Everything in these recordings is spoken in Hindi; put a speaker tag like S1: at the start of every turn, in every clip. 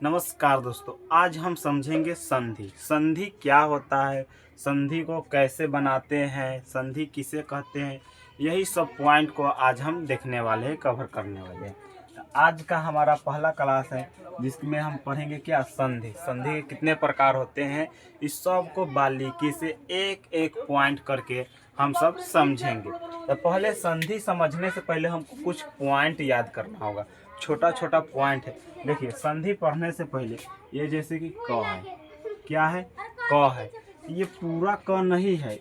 S1: नमस्कार दोस्तों, आज हम समझेंगे संधि। संधि क्या होता है, संधि को कैसे बनाते हैं, संधि किसे कहते हैं, यही सब पॉइंट को आज हम देखने वाले हैं, कवर करने वाले हैं। आज का हमारा पहला क्लास है जिसमें हम पढ़ेंगे क्या, संधि। संधि के कितने प्रकार होते हैं, इस सब को बारीकी से एक एक पॉइंट करके हम सब समझेंगे। तो पहले संधि समझने से पहले हमको कुछ पॉइंट याद करना होगा, छोटा छोटा पॉइंट है। देखिए, संधि पढ़ने से पहले ये जैसे कि क है, क्या है, क है। ये पूरा क नहीं है,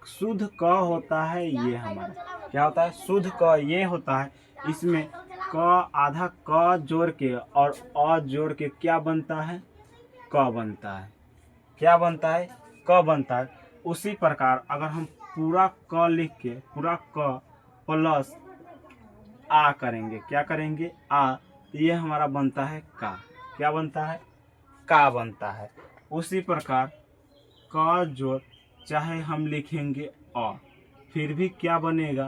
S1: शुद्ध क होता है। ये हमारा क्या होता है, शुद्ध क ये होता है। इसमें क आधा क जोड़ के और अ जोड़ के क्या बनता है, क बनता है। क्या बनता है, क बनता है। उसी प्रकार अगर हम पूरा क लिख के पूरा क प्लस आ करेंगे, क्या करेंगे, आ, तो ये हमारा बनता है का। क्या बनता है, का बनता है। उसी प्रकार क जोड़ चाहे हम लिखेंगे अ, फिर भी क्या बनेगा,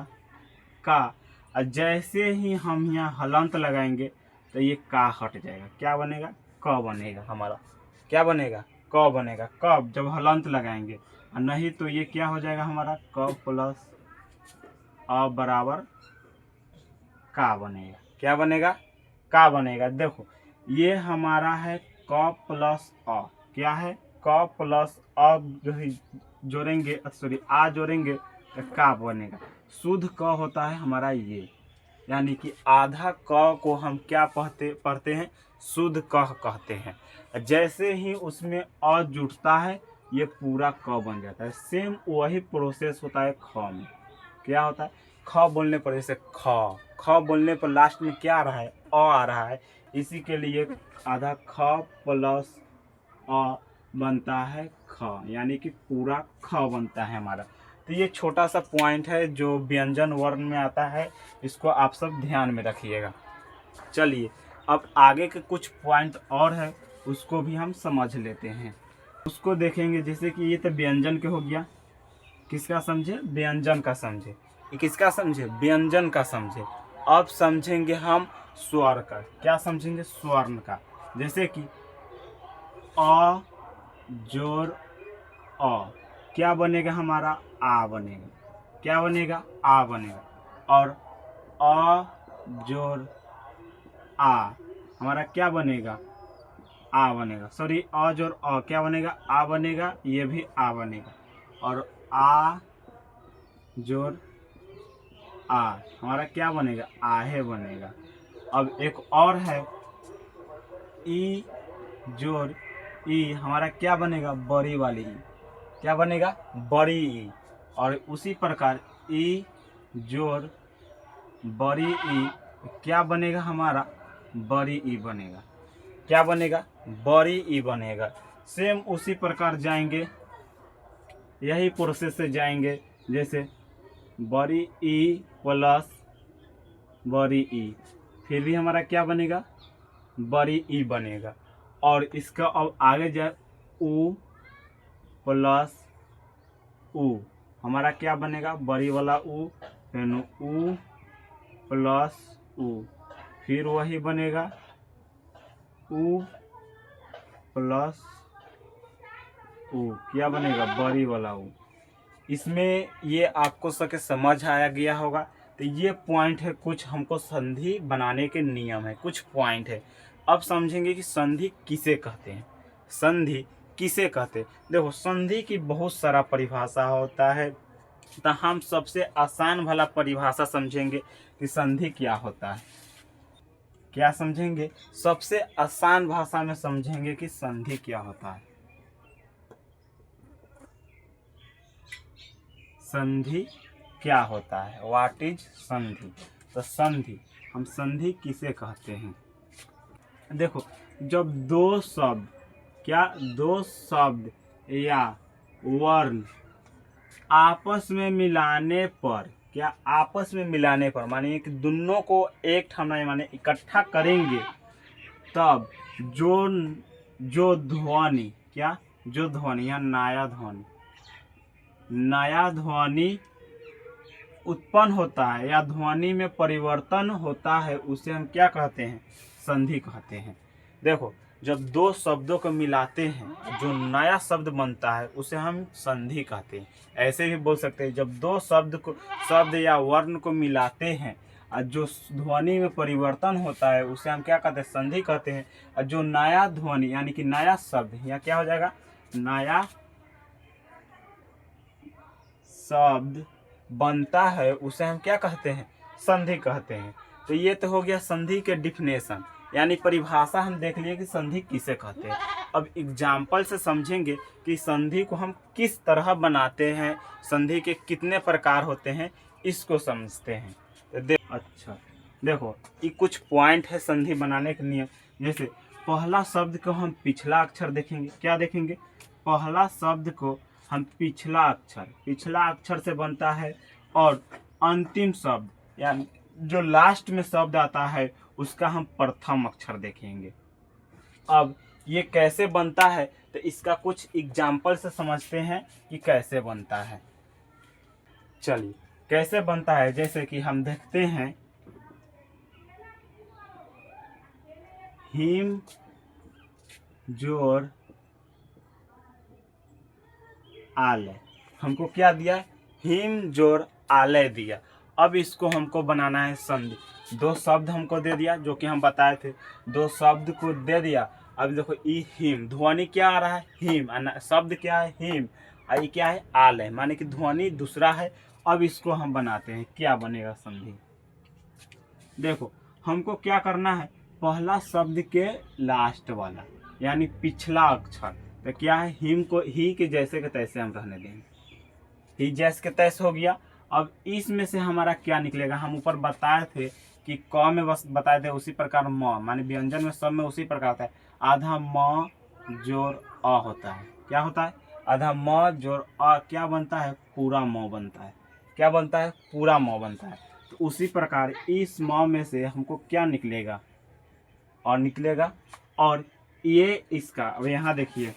S1: का। और जैसे ही हम यहाँ हलंत लगाएंगे तो ये का हट जाएगा, क्या बनेगा, क बनेगा हमारा। क्या बनेगा, क बनेगा। कब, जब हलंत लगाएंगे। और नहीं तो ये क्या हो जाएगा हमारा, क प्लस अ बराबर का बनेगा। क्या बनेगा, का बनेगा। देखो, ये हमारा है क प्लस अ। क्या है, क प्लस अ जोड़ेंगे, सॉरी आ जोड़ेंगे तो का बनेगा। शुद्ध क होता है हमारा ये, यानी कि आधा क को हम क्या पढ़ते हैं, शुद्ध क कहते हैं। जैसे ही उसमें अ जुटता है ये पूरा क बन जाता है। सेम वही प्रोसेस होता है ख में। क्या होता है, ख बोलने पर, जैसे ख बोलने पर लास्ट में क्या आ रहा है, अ आ रहा है। इसी के लिए आधा ख प्लस अ बनता है ख, यानी कि पूरा ख बनता है हमारा। तो ये छोटा सा पॉइंट है जो व्यंजन वर्ण में आता है, इसको आप सब ध्यान में रखिएगा। चलिए, अब आगे के कुछ पॉइंट और है, उसको भी हम समझ लेते हैं। उसको देखेंगे, जैसे कि ये तो व्यंजन के हो गया। किसका समझे, व्यंजन का समझे। ये किसका समझे, व्यंजन का समझे। अब समझेंगे हम स्वर का। क्या समझेंगे, स्वर्ण का। जैसे कि अ जोड़ अ, क्या बनेगा हमारा, आ बनेगा। क्या बनेगा, आ बनेगा। और अ जोड़ आ हमारा क्या बनेगा, आ बनेगा। सॉरी, अ जोड़ अ क्या बनेगा, आ बनेगा। ये भी आ बनेगा। और आ जोड़ आ हमारा क्या बनेगा, आहे बनेगा। अब एक और है, ई जोड़ ई हमारा क्या बनेगा, बड़ी वाली ई। क्या बनेगा, बड़ी ई। और उसी प्रकार ई जोड़ बड़ी ई क्या बनेगा हमारा, बड़ी ई बनेगा। क्या बनेगा, बड़ी ई बनेगा। सेम उसी प्रकार जाएंगे, यही प्रोसेस से जाएंगे। जैसे बड़ी ई प्लस बड़ी ई, फिर भी हमारा क्या बनेगा, बड़ी ई बनेगा। और इसका अब आगे जाए, ऊ प्लस ऊ हमारा क्या बनेगा, बड़ी वाला ऊ, फिर ऊ प्लस ऊ, फिर वही बनेगा ऊ प्लस ऊ, क्या बनेगा, बड़ी वाला ऊ। इसमें ये आपको सबके समझ आया गया होगा। तो ये पॉइंट है, कुछ हमको संधि बनाने के नियम है, कुछ पॉइंट है। अब समझेंगे कि संधि किसे कहते हैं। संधि किसे कहते हैं, देखो, संधि की बहुत सारा परिभाषा होता है। तो हम सबसे आसान वाला परिभाषा समझेंगे कि संधि क्या होता है। क्या समझेंगे, सबसे आसान भाषा में समझेंगे कि संधि क्या होता है। संधि क्या होता है, व्हाट इज संधि। तो संधि, हम संधि किसे कहते हैं। देखो, जब दो शब्द, क्या, दो शब्द या वर्ण आपस में मिलाने पर, क्या, आपस में मिलाने पर, मानिए कि दोनों को एक ठाना माने इकट्ठा करेंगे, तब जो ध्वनि, क्या, जो ध्वनि, या नया ध्वनि उत्पन्न होता है या ध्वनि में परिवर्तन होता है, उसे हम क्या कहते हैं, संधि कहते हैं। देखो, जब दो शब्दों को मिलाते हैं जो नया शब्द बनता है उसे हम संधि कहते हैं। ऐसे भी बोल सकते हैं, जब दो शब्द या वर्ण को मिलाते हैं और जो ध्वनि में परिवर्तन होता है उसे हम क्या कहते हैं, संधि कहते हैं। और जो नया ध्वनि यानी कि नया शब्द, या क्या हो जाएगा, नया शब्द बनता है उसे हम क्या कहते हैं, संधि कहते हैं। तो ये तो हो गया संधि के डिफिनेशन, यानी परिभाषा हम देख लिए कि संधि किसे कहते हैं। अब एग्जाम्पल से समझेंगे कि संधि को हम किस तरह बनाते हैं, संधि के कितने प्रकार होते हैं, इसको समझते हैं। तो देखो ये कुछ पॉइंट है संधि बनाने के नियम। जैसे पहला शब्द को हम पिछला अक्षर देखेंगे, क्या देखेंगे, पहला शब्द को हम पिछला अक्षर से बनता है, और अंतिम शब्द यानी जो लास्ट में शब्द आता है उसका हम प्रथम अक्षर देखेंगे। अब ये कैसे बनता है, तो इसका कुछ एग्जाम्पल से समझते हैं कि कैसे बनता है। चलिए कैसे बनता है, जैसे कि हम देखते हैं हिम जोड़ आलय, हमको क्या दिया, हिम जोड़ आलय दिया। अब इसको हमको बनाना है संधि। दो शब्द हमको दे दिया जो कि हम बताए थे, दो शब्द को दे दिया। अब देखो ई हिम, ध्वनि क्या आ रहा है, हिम, शब्द क्या है, हिम, और ये क्या है, आलय, माने कि ध्वनि दूसरा है। अब इसको हम बनाते हैं, क्या बनेगा संधि। देखो हमको क्या करना है, पहला शब्द के लास्ट वाला यानी पिछला अक्षर, तो क्या है, हिम को ही के जैसे के तैसे हम रहने देंगे, ही जैसे के तैसे हो गया। अब इसमें से हमारा क्या निकलेगा, हम ऊपर बताए थे कि क में बस बताए थे, उसी प्रकार म माने व्यंजन में सब में उसी प्रकार होता है, आधा म जोड़ अ होता है, क्या होता है, आधा म जोड़ अ क्या बनता है, पूरा म बनता है, क्या बनता है, पूरा म बनता है। तो उसी प्रकार इस म में से हमको क्या निकलेगा, और निकलेगा। और ये इसका, अब यहाँ देखिए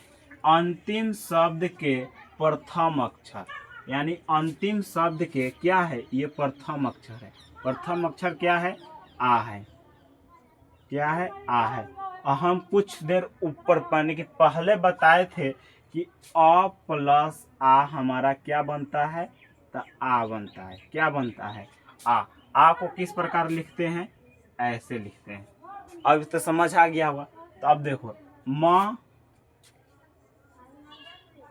S1: अंतिम शब्द के प्रथम अक्षर, यानी अंतिम शब्द के क्या है, ये प्रथम अक्षर है। प्रथम अक्षर क्या है, आ है, क्या है, आ है। और हम कुछ देर ऊपर पढ़ने के पहले बताए थे कि अ प्लस आ हमारा क्या बनता है, तो आ बनता है, क्या बनता है, आ को किस प्रकार लिखते हैं, ऐसे लिखते हैं। अब तो समझ आ गया होगा। तो अब देखो म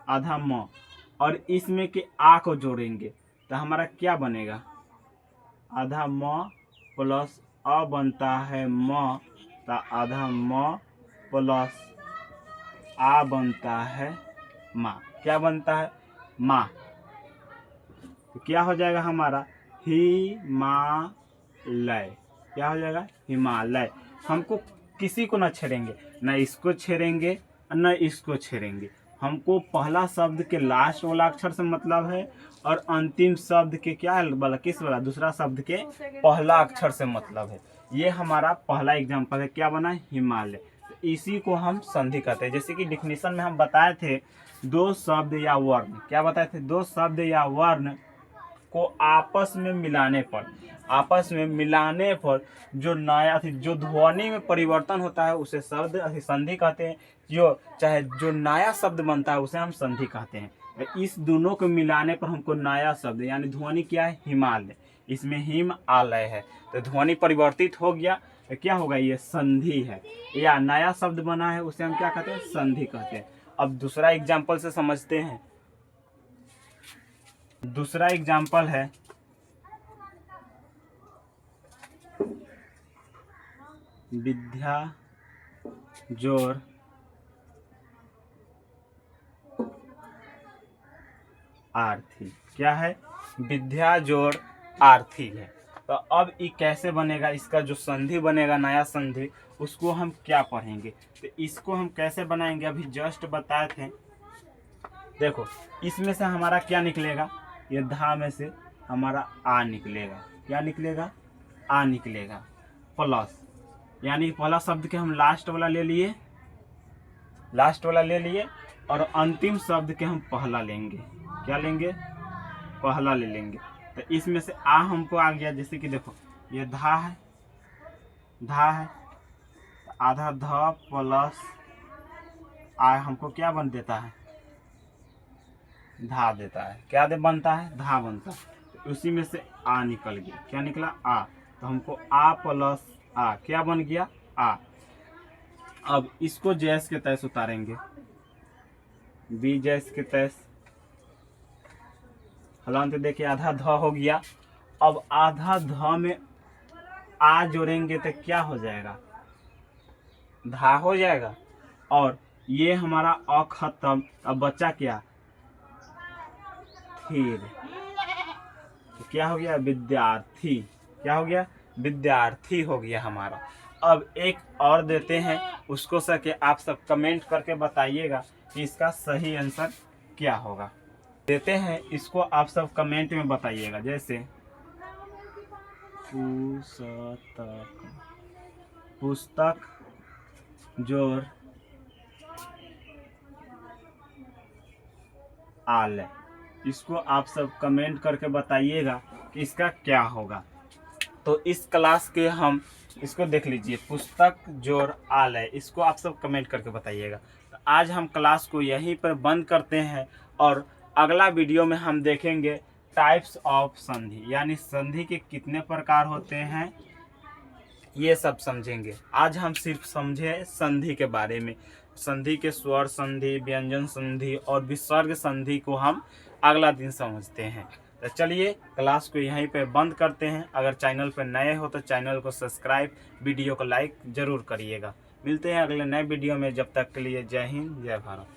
S1: आधा म, और इसमें के आ को जोड़ेंगे तो हमारा क्या बनेगा, आधा म प्लस अ बनता है म, तो आधा म प्लस आ बनता है माँ, क्या बनता है, माँ। तो क्या हो जाएगा हमारा, हिमालय, क्या हो जाएगा, हिमालय। हमको किसी को ना छेड़ेंगे, न इसको छेड़ेंगे न इसको छेड़ेंगे। हमको पहला शब्द के लास्ट वाला अक्षर से मतलब है, और अंतिम शब्द के क्या है वाला, किस वाला, दूसरा शब्द के पहला अक्षर से मतलब है। ये हमारा पहला एग्जाम्पल है, क्या बना, हिमालय। तो इसी को हम संधि कहते हैं। जैसे कि डिफिनीशन में हम बताए थे, दो शब्द या वर्ण, क्या बताए थे, दो शब्द या वर्ण को आपस में मिलाने पर जो नया जो ध्वनि में परिवर्तन होता है उसे शब्द संधि कहते हैं। जो नया शब्द बनता है उसे हम संधि कहते हैं। इस दोनों को मिलाने पर हमको नया शब्द यानी ध्वनि क्या है, हिमालय, इसमें हिम आलय है, तो ध्वनि परिवर्तित हो गया, तो क्या होगा, ये संधि है, या नया शब्द बना है उसे हम क्या कहते हैं, संधि कहते हैं। अब दूसरा एग्जाम्पल से समझते हैं। दूसरा एग्जाम्पल है विद्या जोड़ आर्थी, क्या है, विद्या जोड़ आर्थी है। तो अब ये कैसे बनेगा, इसका जो संधि बनेगा नया संधि, उसको हम क्या पढ़ेंगे। तो इसको हम कैसे बनाएंगे, अभी जस्ट बताए थे। देखो इसमें से हमारा क्या निकलेगा, ये धा में से हमारा आ निकलेगा, क्या निकलेगा, आ निकलेगा, प्लस यानी पहला शब्द के हम लास्ट वाला ले लिए, और अंतिम शब्द के हम पहला लेंगे, क्या लेंगे, पहला ले लेंगे। तो इसमें से आ हमको आ गया, जैसे कि देखो ये धा है, तो आधा ध प्लस आ हमको क्या बन देता है, धा देता है। क्या दे बनता है, धा बनता है। तो उसी में से आ निकल गया, क्या निकला, आ। तो हमको आ प्लस आ क्या बन गया, आ। अब इसको जैस के तैस उतारेंगे, बी जैस के तैस। हलांत देखिए आधा ध हो गया। अब आधा ध में आ जोड़ेंगे तो क्या हो जाएगा, धा हो जाएगा। और ये हमारा अ खत्म, अब बच्चा क्या, थीर। तो क्या हो गया, विद्यार्थी। क्या हो गया, विद्यार्थी हो गया हमारा। अब एक और देते हैं, उसको सके आप सब कमेंट करके बताइएगा कि इसका सही आंसर क्या होगा। देते हैं, इसको आप सब कमेंट में बताइएगा। जैसे पुस्तक, पुस्तक जोर आलय, इसको आप सब कमेंट करके बताइएगा कि इसका क्या होगा। तो इस क्लास के हम इसको देख लीजिए, पुस्तक जोर आलय, इसको आप सब कमेंट करके बताइएगा। तो आज हम क्लास को यहीं पर बंद करते हैं और अगला वीडियो में हम देखेंगे टाइप्स ऑफ संधि, यानी संधि के कितने प्रकार होते हैं, ये सब समझेंगे। आज हम सिर्फ समझे संधि के बारे में। संधि के स्वर संधि, व्यंजन संधि और विसर्ग संधि को हम अगला दिन समझते हैं। तो चलिए क्लास को यहीं पे बंद करते हैं। अगर चैनल पर नए हो तो चैनल को सब्सक्राइब, वीडियो को लाइक ज़रूर करिएगा। मिलते हैं अगले नए वीडियो में, जब तक के लिए जय हिंद, जय भारत।